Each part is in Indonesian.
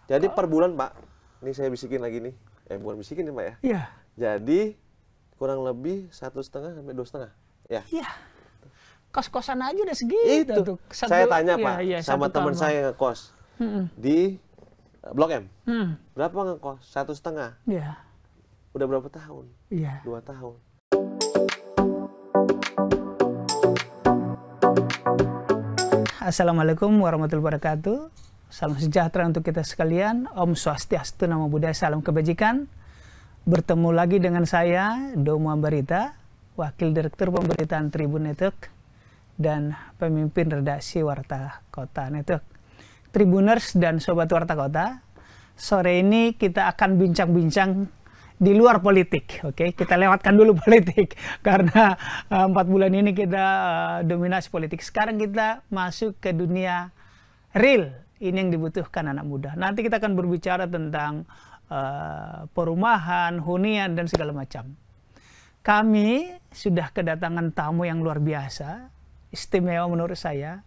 Jadi per bulan Pak, ini saya bisikin lagi nih. Bukan bisikin nih Pak ya. Iya. Jadi kurang lebih 1,5 sampai 2,5. Ya. Iya. Kos-kosan aja udah segitu Itu. tuh. Saya tanya Pak sama teman kamar. saya yang ngekos di Blok M. Berapa ngekos? 1,5. Iya. Udah berapa tahun? Iya. 2 tahun. Assalamualaikum warahmatullahi wabarakatuh. Salam sejahtera untuk kita sekalian. Om Swastiastu, Namo Buddhaya, salam kebajikan. Bertemu lagi dengan saya, Domo Ambarita, Wakil Direktur Pemberitaan Tribun Network dan pemimpin redaksi Warta Kota Network. Tribuners dan Sobat Warta Kota, sore ini kita akan bincang-bincang di luar politik, oke? Kita lewatkan dulu politik karena 4 bulan ini kita dominasi politik. Sekarang kita masuk ke dunia real. Ini yang dibutuhkan anak muda. Nanti kita akan berbicara tentang perumahan, hunian dan segala macam. Kami sudah kedatangan tamu yang luar biasa, istimewa menurut saya,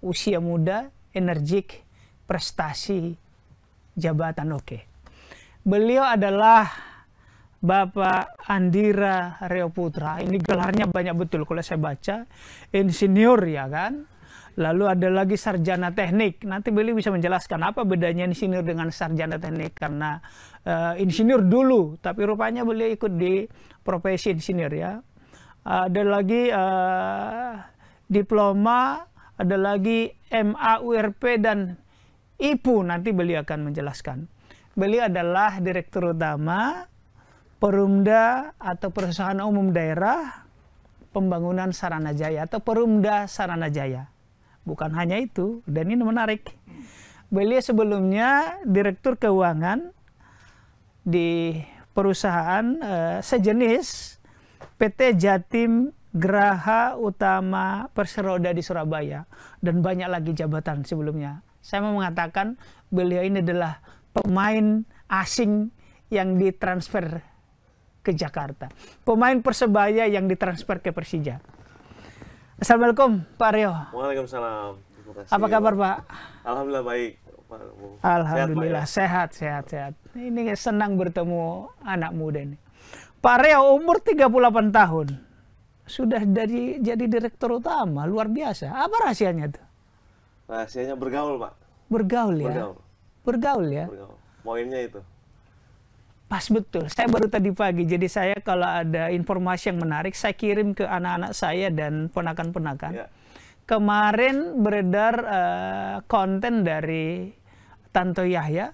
usia muda, energik, prestasi, jabatan oke. Beliau adalah Bapak Andira Reo Putra. Ini gelarnya banyak betul kalau saya baca. Insinyur ya kan. Lalu ada lagi sarjana teknik. Nanti beliau bisa menjelaskan apa bedanya insinyur dengan sarjana teknik. Karena insinyur dulu, tapi rupanya beliau ikut di profesi insinyur ya. Ada lagi diploma, ada lagi MA, URP dan IPU. Nanti beliau akan menjelaskan. Beliau adalah Direktur Utama Perumda atau Perusahaan Umum Daerah Pembangunan Saranajaya atau Perumda Saranajaya. Bukan hanya itu, dan ini menarik. Beliau sebelumnya Direktur Keuangan di perusahaan sejenis PT Jatim Graha Utama Perseroda di Surabaya. Dan banyak lagi jabatan sebelumnya. Saya mau mengatakan beliau ini adalah pemain asing yang ditransfer ke Jakarta. Pemain Persebaya yang ditransfer ke Persija. Assalamualaikum Pak Reo. Waalaikumsalam. Apa kabar Pak? Alhamdulillah baik. Alhamdulillah sehat. Ini senang bertemu anak muda ini. Pak Reo umur 38 tahun. Sudah jadi direktur utama, luar biasa. Apa rahasianya tuh? Rahasianya bergaul Pak. Bergaul ya? Bergaul ya? Bergaul. Poinnya itu. Pas betul, saya baru tadi pagi, jadi saya kalau ada informasi yang menarik, saya kirim ke anak-anak saya dan ponakan-ponakan. Ya. Kemarin beredar konten dari Tanto Yahya,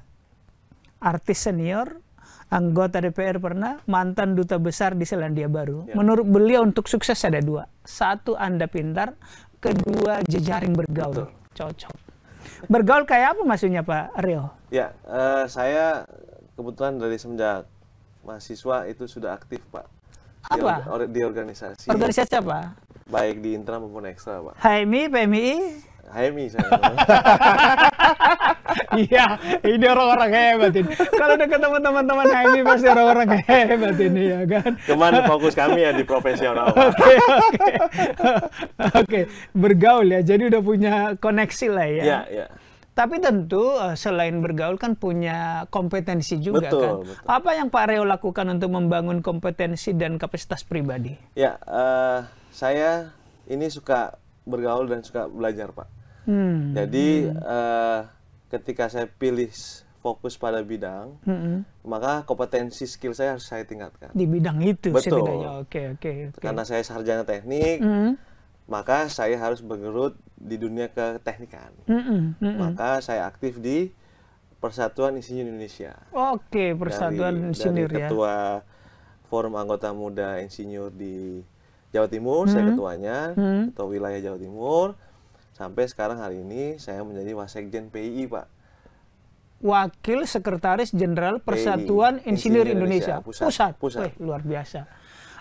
artis senior, anggota DPR pernah, mantan duta besar di Selandia Baru. Ya. Menurut beliau untuk sukses ada 2. 1, Anda pintar, kedua, jejaring bergaul. Betul. Cocok. Bergaul kayak apa maksudnya Pak Reo? Ya, saya kebetulan dari semenjak mahasiswa itu sudah aktif Pak. Apa? Di organisasi. Organisasi apa? Baik di intra maupun ekstra Pak. HMI, PMI? HMI saya. Iya, ini orang-orang hebat ini. Kalau dekat teman-teman HMI pasti orang-orang hebat ini ya kan. Cuman fokus kami ya di profesional. Oke. Bergaul ya, jadi udah punya koneksi lah ya. Iya. Tapi tentu selain bergaul kan punya kompetensi juga kan. Betul. Apa yang Pak Reo lakukan untuk membangun kompetensi dan kapasitas pribadi? Ya, saya ini suka bergaul dan suka belajar Pak. Jadi ketika saya pilih fokus pada bidang, maka kompetensi skill saya harus saya tingkatkan. Di bidang itu setidaknya. Oke. Karena saya sarjana teknik, maka saya harus bergerut di dunia keteknikan. Maka saya aktif di Persatuan Insinyur Indonesia. Oke, Persatuan Insinyur dari Ketua Forum Anggota Muda Insinyur di Jawa Timur, saya ketuanya, Ketua Wilayah Jawa Timur. Sampai sekarang hari ini saya menjadi Wasekjen PII, Pak. Wakil Sekretaris Jenderal Persatuan Insinyur Indonesia. Pusat. Luar biasa.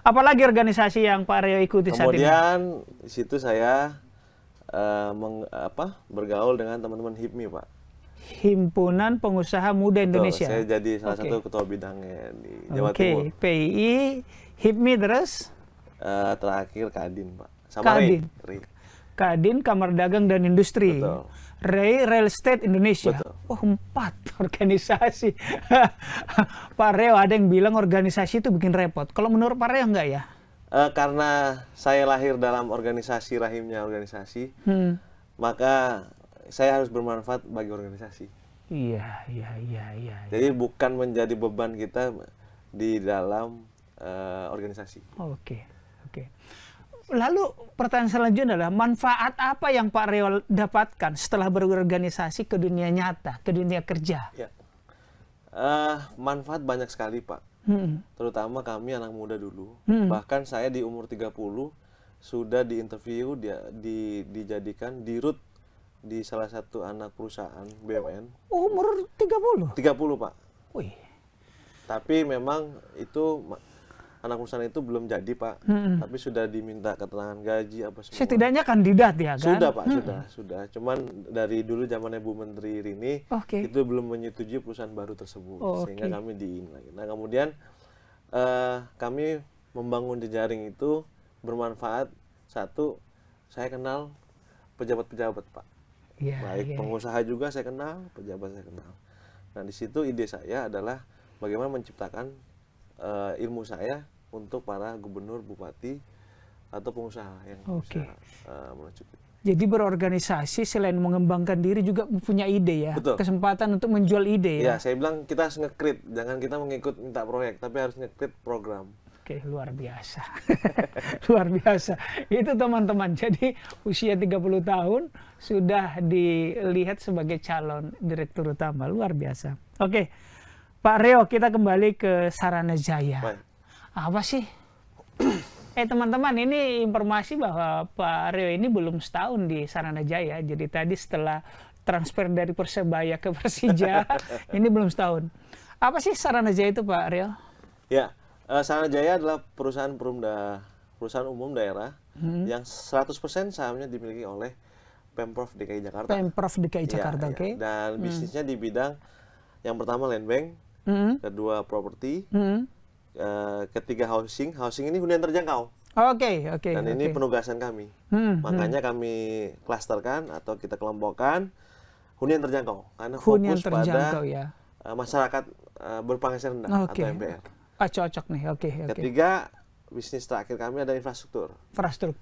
Apalagi organisasi yang Pak Reo ikuti saat ini? Kemudian di situ saya bergaul dengan teman-teman HIPMI, Pak. Himpunan Pengusaha Muda Indonesia. Saya jadi salah satu ketua bidangnya di Jawa Timur. PII, HIPMI terus? Terakhir Kadin, Pak. Sama Kadin. Kadin, Kamar Dagang dan Industri. Betul. Real Estate Indonesia. Betul. Oh, 4 organisasi. Pak Reo, ada yang bilang organisasi itu bikin repot. Kalau menurut Pak Reo enggak ya? Karena saya lahir dalam organisasi, rahimnya organisasi, maka saya harus bermanfaat bagi organisasi. Iya. Jadi bukan menjadi beban kita di dalam organisasi. Oke. Lalu pertanyaan selanjutnya adalah manfaat apa yang Pak Reo dapatkan setelah berorganisasi ke dunia nyata, ke dunia kerja? Ya. Manfaat banyak sekali, Pak. Terutama kami anak muda dulu. Bahkan saya di umur 30 sudah diinterview, dijadikan dirut di salah satu anak perusahaan BUMN. Umur 30? 30, Pak. Wih. Tapi memang itu anak perusahaan itu belum jadi, Pak. Tapi sudah diminta keterangan gaji apa semua. Setidaknya kandidat ya kan? Sudah, Pak, sudah. Cuman dari dulu zamannya Bu Menteri Rini itu belum menyetujui perusahaan baru tersebut, sehingga kami diin lagi. Nah, kemudian kami membangun jejaring itu bermanfaat. Satu, saya kenal pejabat-pejabat, Pak. Baik pengusaha juga saya kenal, pejabat saya kenal. Nah, di situ ide saya adalah bagaimana menciptakan ilmu saya untuk para gubernur, bupati, atau pengusaha yang bisa menuju. Jadi berorganisasi selain mengembangkan diri juga punya ide ya? Betul. Kesempatan untuk menjual ide ya? Ya, saya bilang kita harus nge-create, jangan kita mengikut minta proyek, tapi harus nge-create program. Oke, luar biasa. Luar biasa. Itu teman-teman, jadi usia 30 tahun sudah dilihat sebagai calon direktur utama, luar biasa. Oke, Pak Reo, kita kembali ke Saranajaya. Baik. Apa sih? Teman-teman, ini informasi bahwa Pak Reo ini belum setahun di Saranajaya. Jadi tadi setelah transfer dari Persebaya ke Persija, ini belum setahun. Apa sih Saranajaya itu, Pak Reo? Ya, Saranajaya adalah perusahaan umum daerah yang 100% sahamnya dimiliki oleh Pemprov DKI Jakarta. Pemprov DKI Jakarta, oke. Dan bisnisnya di bidang yang pertama land bank, kedua properti, ketiga housing ini hunian terjangkau. Oke. Dan ini penugasan kami. Makanya kami klasterkan atau kita kelompokkan hunian terjangkau karena fokus pada masyarakat berpenghasilan rendah atau MPR. Cocok nih, oke. Ketiga, bisnis terakhir kami ada infrastruktur.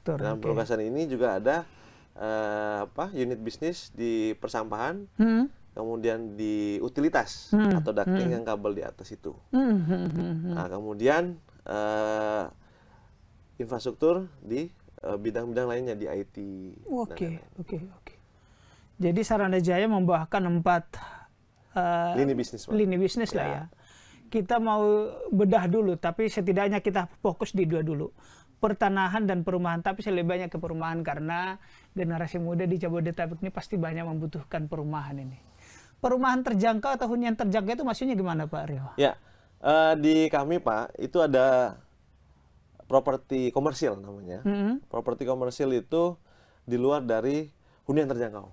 Dalam penugasan ini juga ada unit bisnis di persampahan, kemudian di utilitas atau ducting yang kabel di atas itu. Nah, kemudian infrastruktur di bidang-bidang lainnya di IT. Oke. Jadi Saranajaya membawakan 4 lini bisnis lah ya. Kita mau bedah dulu, tapi setidaknya kita fokus di 2 dulu. Pertanahan dan perumahan, tapi lebih banyak ke perumahan karena generasi muda di Jabodetabek ini pasti banyak membutuhkan perumahan ini. Perumahan terjangkau atau hunian terjangkau itu maksudnya gimana, Pak Reo? Ya, di kami, Pak, itu ada properti komersil namanya. Properti komersil itu di luar dari hunian terjangkau.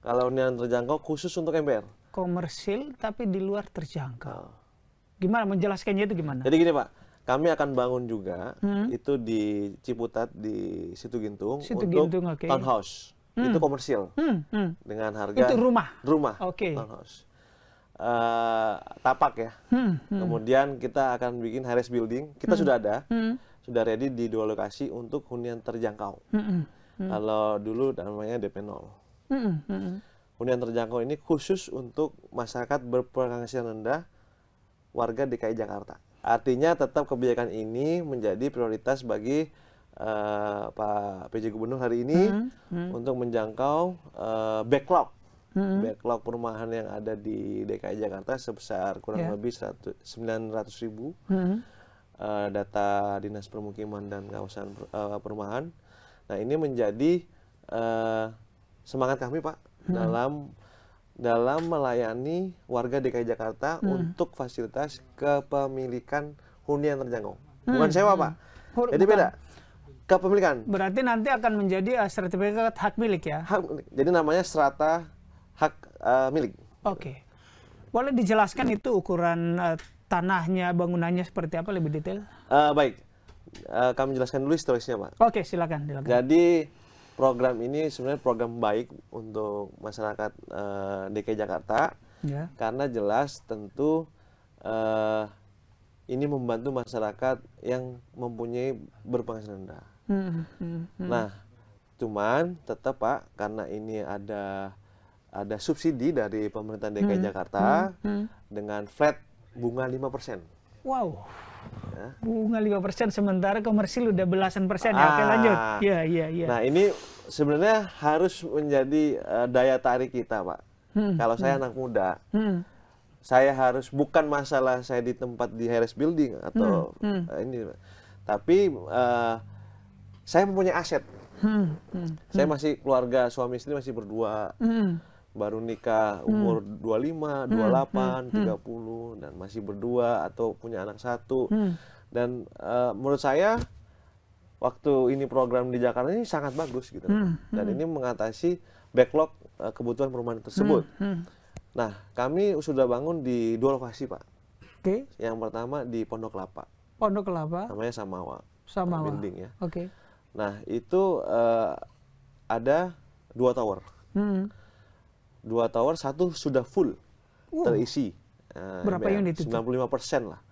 Kalau hunian terjangkau khusus untuk MPR. Komersil tapi di luar terjangkau. Gimana menjelaskannya itu gimana? Jadi gini, Pak, kami akan bangun juga itu di Ciputat di Situgintung untuk townhouse. Itu komersil dengan harga itu rumah. Townhouse. Tapak ya. Kemudian kita akan bikin high-rise building. Kita sudah ada, sudah ready di 2 lokasi untuk hunian terjangkau. Kalau dulu namanya DP 0. Hunian terjangkau ini khusus untuk masyarakat berpenghasilan rendah, warga DKI Jakarta. Artinya tetap kebijakan ini menjadi prioritas bagi Pak PJ Gubernur hari ini untuk menjangkau backlog perumahan yang ada di DKI Jakarta sebesar kurang lebih 900.000 data Dinas Permukiman dan Kawasan Perumahan. Nah, ini menjadi semangat kami, Pak, dalam melayani warga DKI Jakarta untuk fasilitas kepemilikan hunian terjangkau. Bukan sewa, Pak. Jadi beda. Kepemilikan. Berarti nanti akan menjadi sertifikat hak milik ya? Jadi namanya strata hak milik. Oke. Boleh dijelaskan itu ukuran tanahnya, bangunannya seperti apa lebih detail? Baik. Kami jelaskan dulu historisnya, Pak. Oke, silakan. Jadi program ini sebenarnya program baik untuk masyarakat DKI Jakarta, karena jelas tentu ini membantu masyarakat yang mempunyai berpenghasilan rendah. Nah, cuman tetap Pak, karena ini ada subsidi dari pemerintah DKI Jakarta dengan flat bunga 5%. Wow. Ya. Bunga 5% sementara komersil udah belasan persen ya. Oke, lanjut. Iya. Nah, ini sebenarnya harus menjadi daya tarik kita, Pak. Kalau saya anak muda, saya harus, bukan masalah saya di tempat di Harris Building atau ini, tapi saya mempunyai aset. Saya masih keluarga, suami istri masih berdua. Baru nikah umur 25, 28, 30 dan masih berdua atau punya anak satu. Dan menurut saya waktu ini program di Jakarta ini sangat bagus gitu. Dan ini mengatasi backlog kebutuhan perumahan tersebut. Nah, kami sudah bangun di 2 lokasi, Pak. Oke. Yang pertama di Pondok Kelapa. Pondok Kelapa. Namanya Samawa. Samawa. Building ya. Oke. Nah, itu ada 2 tower. 2 tower, 1 sudah full terisi. Berapa unit itu? 95% lah.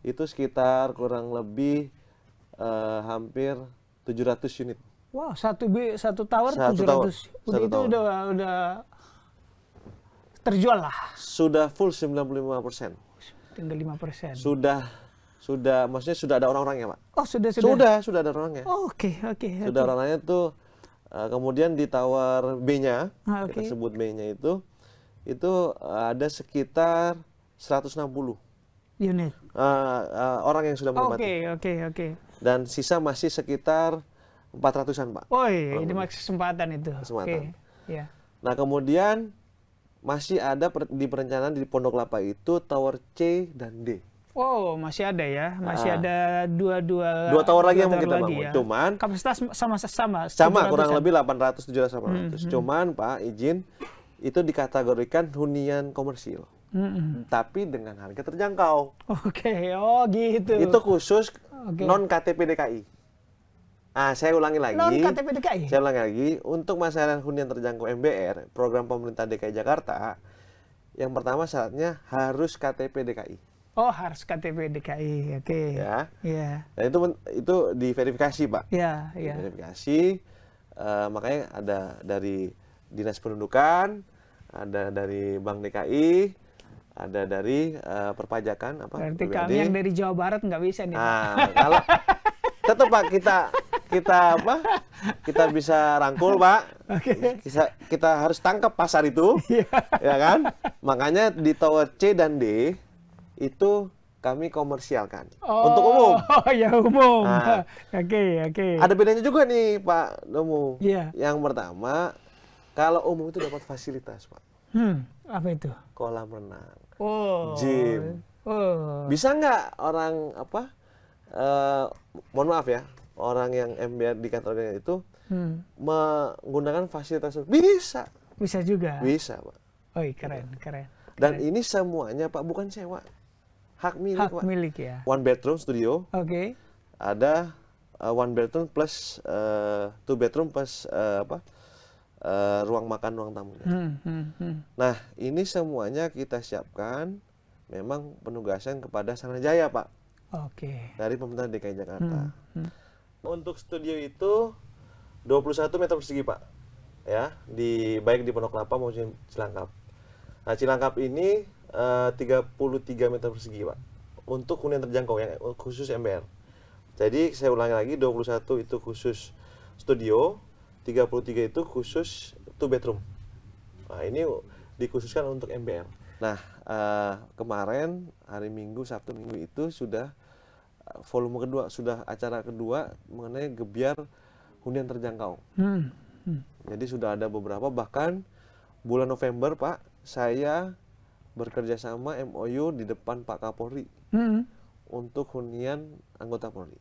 Itu sekitar kurang lebih hampir 700 unit. Wow, satu tower 700. Itu udah terjual lah. Sudah full 95%. Tinggal 5%. Sudah, maksudnya sudah ada orang-orangnya, Pak. Oh, sudah ada orang-orangnya. Oh, oke. Sudah orang-orangnya tuh. Kemudian di tower B-nya, kita sebut B-nya itu ada sekitar 160 unit. Orang yang sudah menempati. Oke. Dan sisa masih sekitar 400-an, Pak. Oh, ini kesempatan itu. Kesempatan. Ya. Nah, kemudian masih ada di perencanaan di Pondok Kelapa itu tower C dan D. Oh, masih ada ya, ada dua tower lagi yang mau kita bangun. Ya. Cuman kapasitas sama kurang lebih 800, 700, 800. Cuman Pak, izin itu dikategorikan hunian komersil. Tapi dengan harga terjangkau. Oke, oh gitu. Itu khusus non KTP DKI. Saya ulangi lagi. Non KTP DKI. Saya ulangi lagi, untuk masalah hunian terjangkau MBR, program pemerintah DKI Jakarta, yang pertama syaratnya harus KTP DKI. Oh, harus KTP DKI, oke. Ya. Nah, itu diverifikasi, Pak. Iya. Diverifikasi, makanya ada dari Dinas Pendudukan, ada dari Bank DKI, ada dari perpajakan, Berarti kami yang dari Jawa Barat nggak bisa nih. Kalau tetap Pak, kita bisa rangkul, Pak. Kita harus tangkap pasar itu, ya kan? Makanya di tower C dan D itu kami komersialkan untuk umum. Oh ya, umum. Oke. Ada bedanya juga nih, Pak Domu. Iya. Yang pertama, kalau umum itu dapat fasilitas, Pak. Apa itu? Kolam renang, gym. Bisa nggak orang mohon maaf ya, orang yang MBR di kantornya itu menggunakan fasilitas? Bisa juga. Bisa, Pak. Oh, keren. Dan ini semuanya, Pak, bukan sewa. Hak milik, Pak. Milik ya. 1 bedroom studio. Oke. Ada 1 bedroom plus 2 bedroom plus ruang makan, ruang tamunya. Nah, ini semuanya kita siapkan, memang penugasan kepada Sanajaya, Pak. Oke. Dari pemerintah DKI Jakarta. Untuk studio itu 21 meter persegi, Pak. Ya, baik di Pondok Kelapa maupun Cilangkap. Nah, Cilangkap ini 33 meter persegi, Pak. Untuk hunian terjangkau yang khusus MBR. Jadi saya ulangi lagi, 21 itu khusus studio, 33 itu khusus 2 bedroom. Nah, ini dikhususkan untuk MBR. Nah, kemarin hari Minggu, Sabtu Minggu itu sudah volume kedua, sudah acara kedua mengenai gebyar hunian terjangkau. Jadi sudah ada beberapa, bahkan bulan November, Pak, saya bekerja sama MOU di depan Pak Kapolri untuk hunian anggota Polri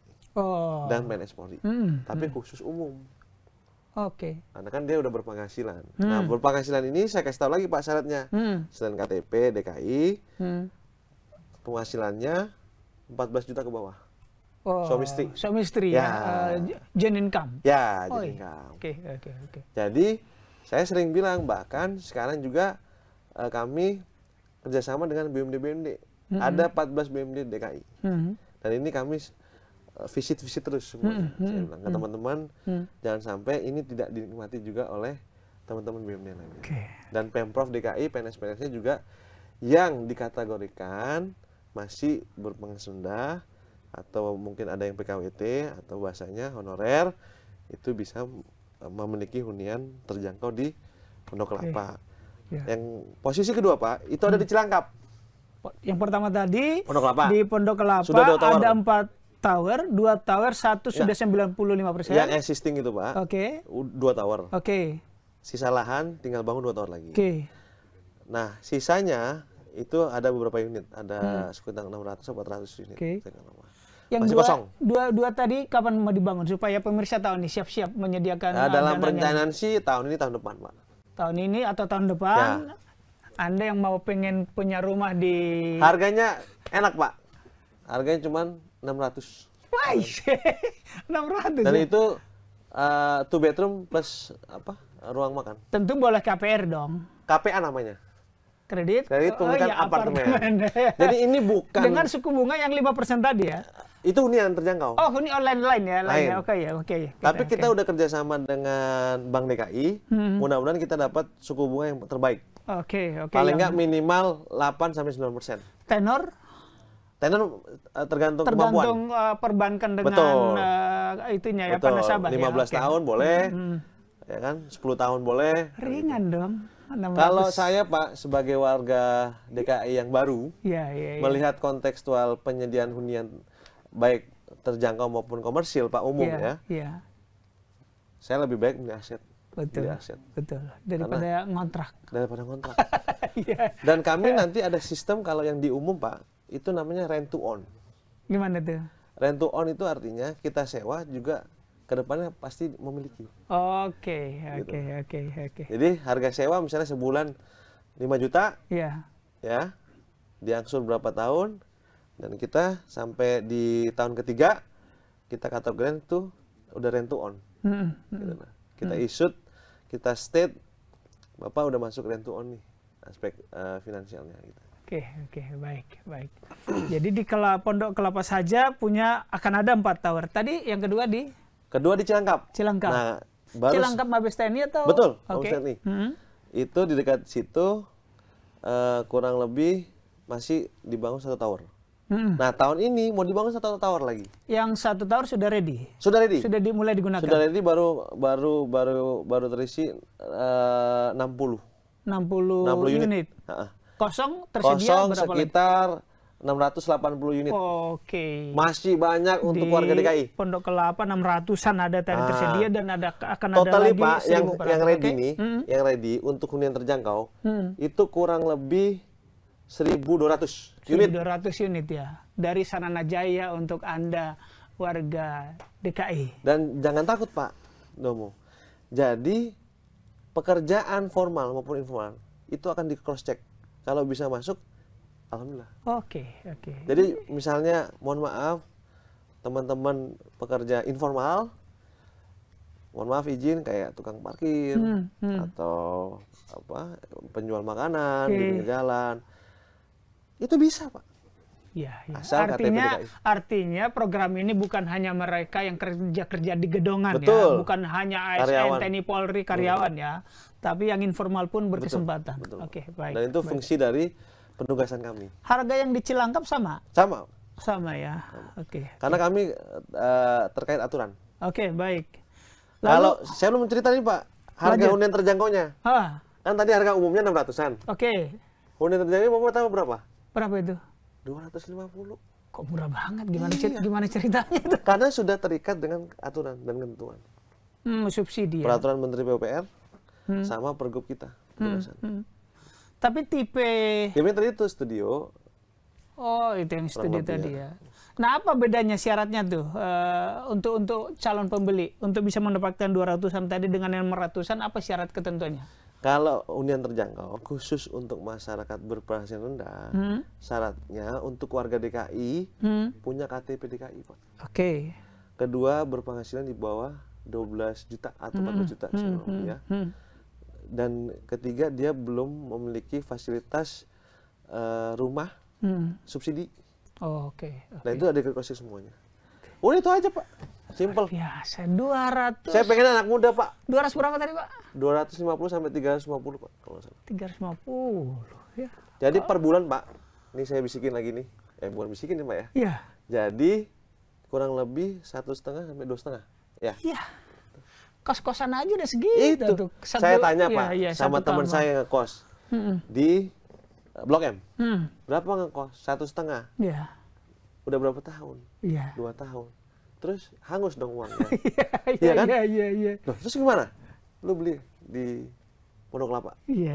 dan PNS Polri, tapi khusus umum. Oke. Karena kan dia udah berpenghasilan. Nah, berpenghasilan ini saya kasih tahu lagi, Pak, syaratnya. Selain KTP DKI, penghasilannya 14 juta ke bawah. suami istri. Suami istri Ya. joint income. Ya, Oh, jadi iya. income. Oke. Jadi saya sering bilang, bahkan sekarang juga kami kerjasama dengan BUMD-BUMD. Ada 14 BUMD DKI. Dan ini kami visit-visit terus semuanya. Saya bilang ke teman-teman, jangan sampai ini tidak dinikmati juga oleh teman-teman BUMD lainnya. Dan Pemprov DKI, PNS-PNS-nya juga yang dikategorikan masih berpenghasilan rendah, atau mungkin ada yang PKWT atau bahasanya honorer, itu bisa memiliki hunian terjangkau di Pondok Kelapa. Yang posisi kedua Pak, itu ada di Cilangkap. Yang pertama tadi Pondok Kelapa. di Pondok Kelapa Sudah ada 4 tower, 2 tower, 1 sudah 95%. Yang existing itu Pak, Oke. 2 tower. Oke. Sisa lahan tinggal bangun 2 tower lagi. Oke. Nah, sisanya itu ada beberapa unit, ada sekitar 600 atau 400 unit. Yang masih kosong. Dua tadi kapan mau dibangun supaya pemirsa tahun ini siap-siap menyediakan dalam dananya? perencanaan sih tahun ini, tahun depan Pak. Tahun ini atau tahun depan? Anda yang mau pengen punya rumah di... Harganya enak Pak. Harganya cuma 600. Wah, 600. Dan itu 2 bedroom plus ruang makan. Tentu boleh KPR dong. KPA namanya. Kredit Pemilikan apartemen. Jadi ini bukan... Dengan suku bunga yang 5% tadi ya? Itu hunian terjangkau. Oh, ini online ya? Lain. Oke. Tapi kita udah kerjasama dengan Bank DKI. Mudah-mudahan kita dapat suku bunga yang terbaik. Oke. Paling nggak minimal 8-9%. Tenor tergantung kemampuan. Tergantung perbankan dengan itunya ya, pada nasabah 15 ya. tahun boleh, ya kan? 10 tahun boleh. Ringan dong. 600. Kalau saya Pak sebagai warga DKI yang baru, melihat kontekstual penyediaan hunian baik terjangkau maupun komersil Pak umum ya, saya lebih baik beli aset. Betul. Daripada ngontrak. Dan kami nanti ada sistem kalau yang di umum Pak, itu namanya rent to own. Gimana tuh? Rent to own itu artinya kita sewa juga kedepannya pasti memiliki. Oke. Jadi harga sewa misalnya sebulan 5 juta, ya, diangsur berapa tahun, dan kita sampai di tahun ketiga kita kategorikan itu udah rent to own. Gitu, nah. Kita issued, kita state, Bapak udah masuk rent to own nih, aspek finansialnya. Gitu. Oke, baik. Jadi di Pondok Kelapa saja akan ada 4 tower. Tadi yang kedua di Cilangkap. Nah, Cilangkap Mabes TNI atau? Betul, Mabes TNI. Itu di dekat situ kurang lebih masih dibangun 1 tower. Nah, tahun ini mau dibangun 1 tower lagi. Yang 1 tower sudah ready. Sudah ready. Sudah mulai digunakan. Sudah ready, baru terisi 60 unit. Kosong tersedia berapa sekitar 680 unit. Oke. Masih banyak untuk warga DKI. Pondok Kelapa 600-an ada tadi tersedia, dan akan totally, ada lagi Pak, yang ready nih, yang ready untuk hunian terjangkau itu kurang lebih 1.200 unit. 1.200 unit ya. Dari Sarana Jaya untuk Anda warga DKI. Dan jangan takut Pak Domo. Jadi pekerjaan formal maupun informal itu akan di cross check. Kalau bisa masuk, alhamdulillah. Oke. Jadi misalnya, mohon maaf, teman-teman pekerja informal, mohon maaf izin kayak tukang parkir atau penjual makanan di pinggir jalan, itu bisa Pak. Ya. Asal Artinya program ini bukan hanya mereka yang kerja di gedongan. Betul. Ya, bukan hanya ASN, TNI, Polri, karyawan ya, tapi yang informal pun berkesempatan. Betul. Oke, baik. Dan itu fungsi dari penugasan kami. Harga yang di Cilangkap sama? Sama ya. Oke. Karena kami terkait aturan. Oke, baik. Kalau saya belum cerita nih Pak, harga hunian terjangkaunya. Kan tadi harga umumnya 600-an. Oke. Hunian terjangkau Bapak tahu berapa? Berapa itu? 250. Kok murah banget? Gimana ceritanya itu? Karena sudah terikat dengan aturan dan ketentuan. Subsidi ya? Peraturan Menteri PUPR sama pergub kita. Tapi tipe tadi itu studio. Oh, itu yang studio tadi ya. Nah, apa bedanya syaratnya tuh untuk calon pembeli untuk bisa mendapatkan 200-an tadi dengan yang 500-an, apa syarat ketentuannya? Kalau hunian terjangkau khusus untuk masyarakat berpenghasilan rendah, syaratnya untuk warga DKI punya KTP DKI, Pak. Oke. Kedua, berpenghasilan di bawah 12 juta atau 14 juta ya. Dan ketiga, dia belum memiliki fasilitas rumah subsidi. Oh, oke. Nah, itu ada kriteria semuanya. Udah itu aja, Pak. Simple. Biasa 200. Saya pengen anak muda, Pak. 200 berapa tadi, Pak? 250 sampai 350, Pak, kalau nggak salah. 350. Ya. Jadi per bulan, Pak. Ini saya bisikin lagi nih. Bukan bisikin nih, Pak ya. Iya. Jadi kurang lebih 1,5 sampai 2,5. Ya. Iya. Kos-kosan aja udah segitu Itu. tuh. Saya tanya, ya, Pak, ya, sama teman saya ngekos di Blok M. Berapa ngekos? 1,5. Iya. Udah berapa tahun? Iya. 2 tahun. Terus hangus dong uangnya. Iya kan? Iya. Loh, terus gimana? Lu beli di Pondok Kelapa? Iya.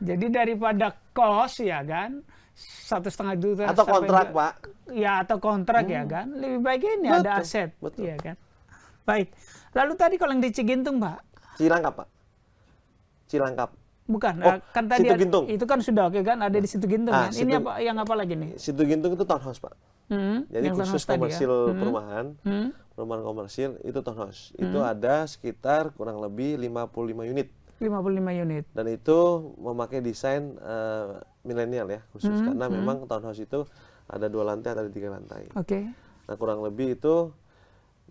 Jadi daripada kos ya kan, 1,5 juta. Atau kontrak, Pak. Ya, atau kontrak ya kan. Lebih baik ini Betul, ada aset. betul. Iya kan. Baik. Lalu tadi kalau yang di Cigintung, Pak. Cilangkap, Pak. Cilangkap. Bukan, Oh, kan tadi Situ Gintung. itu kan sudah oke kan, ada di Situ Gintung kan. Ini Situ- apa yang apa lagi nih? Situ Gintung itu townhouse, Pak. Jadi yang khusus townhouse tadi ya. komersil perumahan, perumahan komersil itu townhouse. Itu ada sekitar kurang lebih 55 unit. 55 unit. Dan itu memakai desain milenial ya khusus karena memang townhouse itu ada 2 lantai, ada 3 lantai. Oke. Nah, kurang lebih itu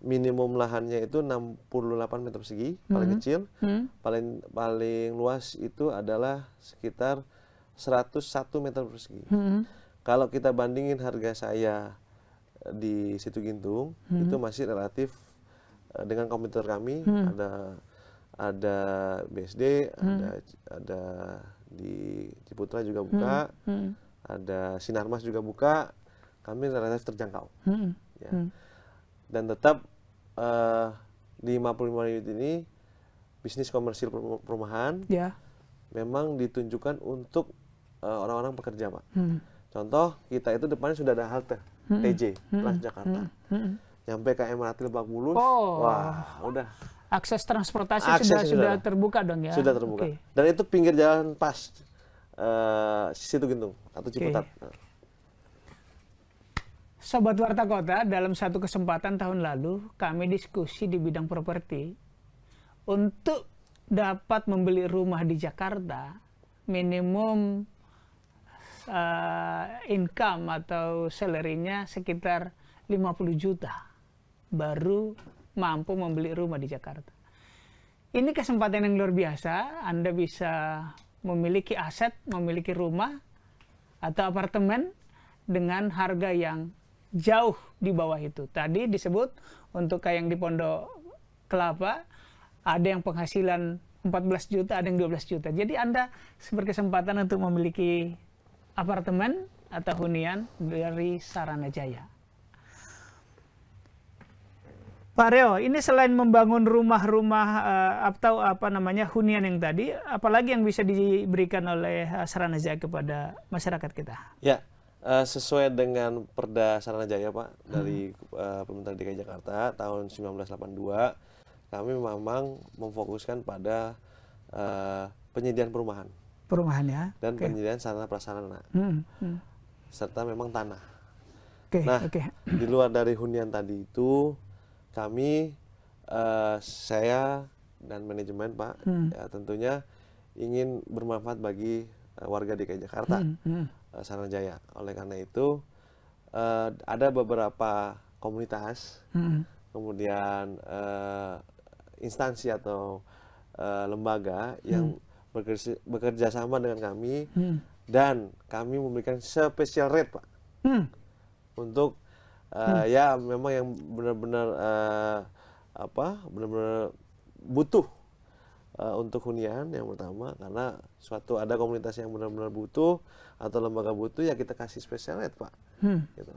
minimum lahannya itu 68 meter persegi, paling kecil. Paling luas itu adalah sekitar 101 meter persegi. Kalau kita bandingin harga saya di Situ Gintung, itu masih relatif dengan komputer kami, ada BSD, ada di Ciputra juga buka, ada Sinarmas juga buka, kami relatif terjangkau. Ya. Dan tetap 55 unit ini bisnis komersil perumahan Ya. memang ditunjukkan untuk orang-orang pekerja, Pak. Contoh, kita itu depannya sudah ada halte TJ, Transjakarta. Nyampe ke MRT Lebak Bulus, wah udah. Akses transportasi Akses sudah terbuka dong ya? Sudah terbuka. Oke. Dan itu pinggir jalan pas Situ Gintung atau Ciputat. Sobat Warta Kota, dalam satu kesempatan tahun lalu kami diskusi di bidang properti. Untuk dapat membeli rumah di Jakarta, minimum income atau salary-nya sekitar 50 juta. Baru mampu membeli rumah di Jakarta. Ini kesempatan yang luar biasa. Anda bisa memiliki aset, memiliki rumah atau apartemen dengan harga yang jauh di bawah itu. Tadi disebut untuk kayak yang di Pondok Kelapa, ada yang penghasilan 14 juta, ada yang 12 juta. Jadi Anda berkesempatan untuk memiliki apartemen atau hunian dari Saranajaya. Pak Reo, ini selain membangun rumah-rumah atau hunian yang tadi, apalagi yang bisa diberikan oleh Saranajaya kepada masyarakat kita? Ya, sesuai dengan Perda Saranajaya, Pak, dari Pemerintah DKI Jakarta tahun 1982, kami memang memfokuskan pada penyediaan perumahan. Perumahan ya. Dan penyediaan sarana prasarana. Serta memang tanah. Di luar dari hunian tadi itu, kami, saya dan manajemen, Pak, ya tentunya ingin bermanfaat bagi warga DKI Jakarta, Saranajaya. Oleh karena itu, ada beberapa komunitas, kemudian instansi atau lembaga yang bekerja sama dengan kami, dan kami memberikan special rate, Pak, untuk ya memang yang benar-benar benar-benar butuh untuk hunian yang pertama, karena ada komunitas yang benar-benar butuh atau lembaga butuh, ya kita kasih special rate, Pak. Gitu.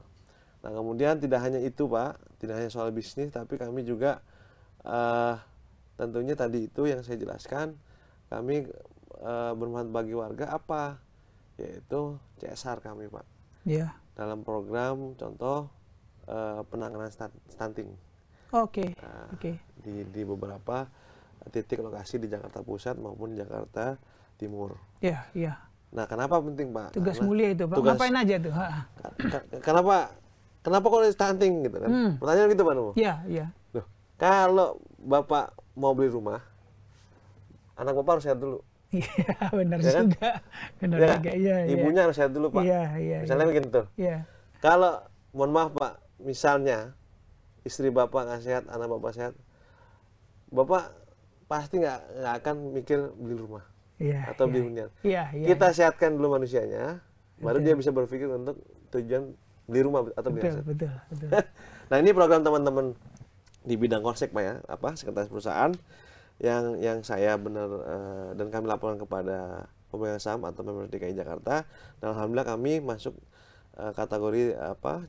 Nah, kemudian tidak hanya itu, Pak, tidak hanya soal bisnis, tapi kami juga tentunya tadi itu yang saya jelaskan, kami bermanfaat bagi warga apa, yaitu CSR kami, Pak. Yeah. Dalam program contoh penanganan stunting. Oke. Di beberapa titik lokasi di Jakarta Pusat maupun Jakarta Timur. Iya, iya. Nah, kenapa penting, Pak? Tugas Karena mulia itu, Pak. Ngapain aja tuh? Kenapa kok stunting gitu kan? Pertanyaan gitu, Pak Numo. Iya, iya. Loh, kalau Bapak mau beli rumah, anak Bapak harus sehat dulu. Iya, benar Ya kan? juga. Benar Ya, juga. Iya, iya. ibunya harus sehat dulu, Pak. Iya, iya. Misalnya begitu. Iya. Kalau, mohon maaf, Pak, misalnya istri Bapak nggak sehat, anak Bapak sehat, Bapak pasti nggak akan mikir beli rumah. Iya, atau iya. beli hunian. Iya, iya. Kita sehatkan dulu manusianya, baru dia bisa berpikir untuk tujuan beli rumah atau beli aset. Betul. Nah, ini program teman-teman di bidang konsek, Pak ya, sekretaris perusahaan yang saya benar dan kami laporkan kepada pemegang saham atau Pemprov DKI Jakarta. Dan alhamdulillah kami masuk kategori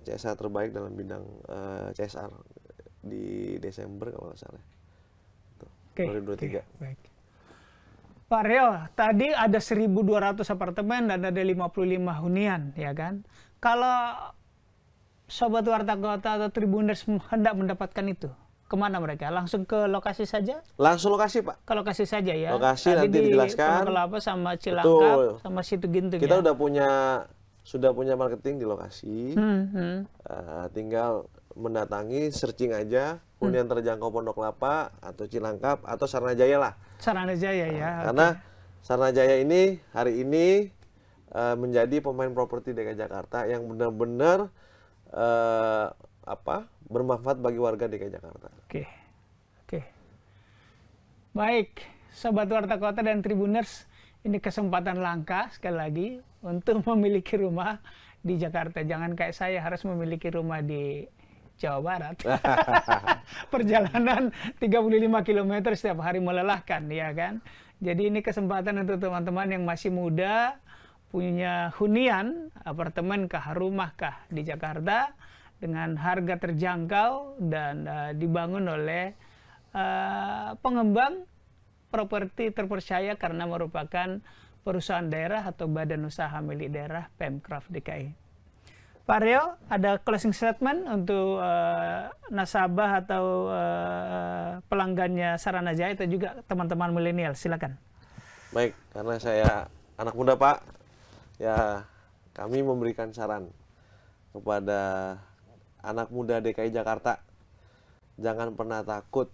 CSR terbaik dalam bidang CSR di Desember kalau nggak salah. Oke, 2023. baik. Pak Reo, tadi ada 1.200 apartemen dan ada 55 hunian, ya kan? Kalau Sobat Warta Kota atau Tribuners hendak mendapatkan itu, kemana mereka? Langsung ke lokasi saja? Langsung lokasi, Pak. Ke lokasi saja ya? Lokasi tadi nanti dijelaskan. Di Kelapa sama Cilangkap, Betul. sama Situ Gintung Kita ya? sudah punya marketing di lokasi. Tinggal mendatangi, searching aja hunian terjangkau Pondok Kelapa atau Cilangkap atau Saranajaya lah. Saranajaya ya. Karena Saranajaya ini hari ini menjadi pemain properti DKI Jakarta yang benar-benar bermanfaat bagi warga DKI Jakarta. Oke. Baik, Sobat Warta Kota dan Tribuners, ini kesempatan langka sekali lagi untuk memiliki rumah di Jakarta. Jangan kayak saya harus memiliki rumah di Jawa Barat. Perjalanan 35 km setiap hari melelahkan, ya kan? Jadi ini kesempatan untuk teman-teman yang masih muda, punya hunian, apartemen kah, rumah kah di Jakarta, dengan harga terjangkau dan dibangun oleh pengembang properti terpercaya karena merupakan perusahaan daerah atau badan usaha milik daerah Pemprov DKI. Pak Reo, ada closing statement untuk nasabah atau pelanggannya Saranajaya atau juga teman-teman milenial, silakan. Baik, karena saya anak muda, Pak, ya kami memberikan saran kepada anak muda DKI Jakarta, jangan pernah takut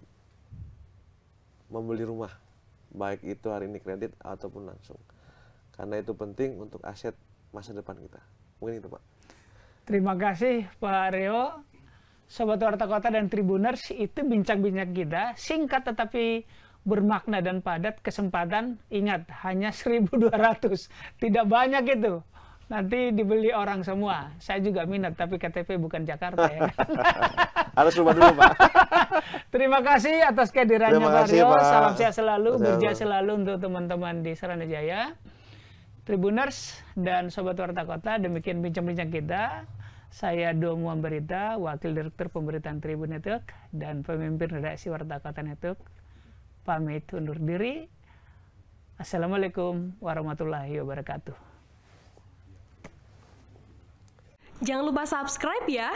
membeli rumah, baik itu hari ini kredit ataupun langsung, karena itu penting untuk aset masa depan kita. Mungkin itu, Pak. Terima kasih Pak Reo. Sobat Warta Kota dan Tribuners, itu bincang-bincang kita, singkat tetapi bermakna dan padat. Kesempatan, ingat, hanya 1.200, tidak banyak itu. Nanti dibeli orang semua. Saya juga minat, tapi KTP bukan Jakarta ya. Harus rumah dulu, Pak. Terima kasih atas kehadirannya Pak Reo. Pak. Salam sehat selalu, berjaya selalu untuk teman-teman di Saranajaya. Tribuners dan Sobat Warta Kota, demikian bincang-bincang kita. Saya Domo Ambarita, Wakil Direktur Pemberitaan Tribun Network dan pemimpin redaksi Warta Kota Network, pamit undur diri. Assalamualaikum warahmatullahi wabarakatuh. Jangan lupa subscribe ya.